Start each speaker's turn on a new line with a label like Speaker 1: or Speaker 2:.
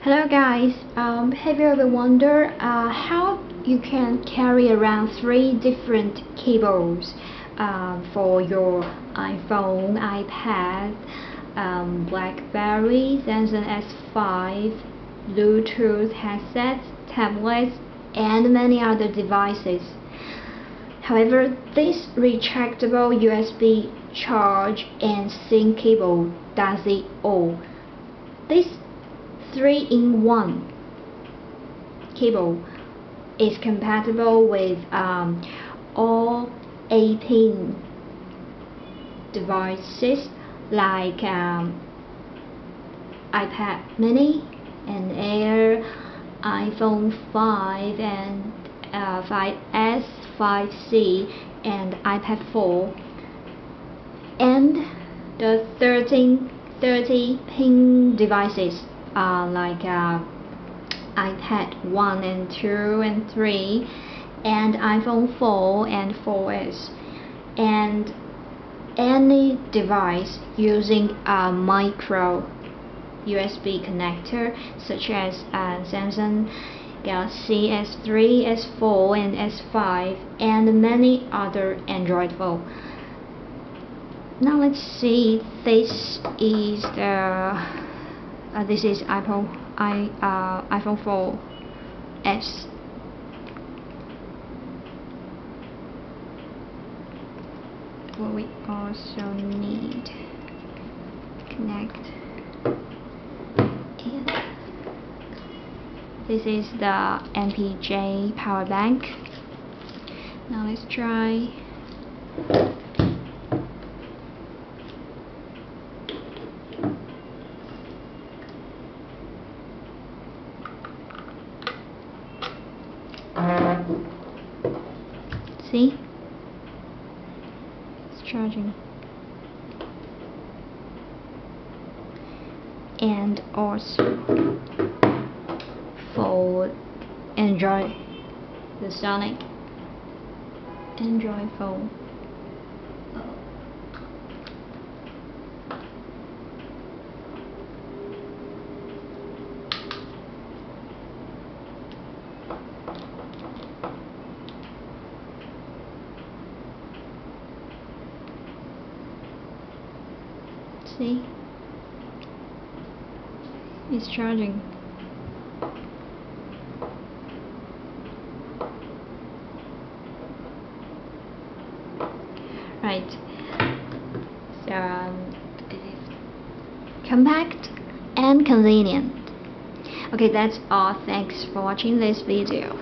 Speaker 1: Hello guys, have you ever wondered how you can carry around 3 different cables for your iPhone, iPad, Blackberry, Samsung S5, Bluetooth headsets, tablets, and many other devices? However, this retractable USB charge and sync cable does it all. This 3-in-1 cable is compatible with all 18 devices like iPad mini and Air, iPhone 5 and 5S, 5C and iPad 4, and the 30-pin devices like iPad 1 and 2 and 3 and iPhone 4 and 4S, and any device using a micro USB connector such as Samsung Galaxy S3, S4 and S5 and many other Android phones. Now let's see, this is iPhone 4S. What we also need connect, and this is the MPJ power bank. Now let's try. See? It's charging. And also for Android, the Sonic Android phone. See? It's charging. Right. So it is compact and convenient. Okay, that's all. Thanks for watching this video.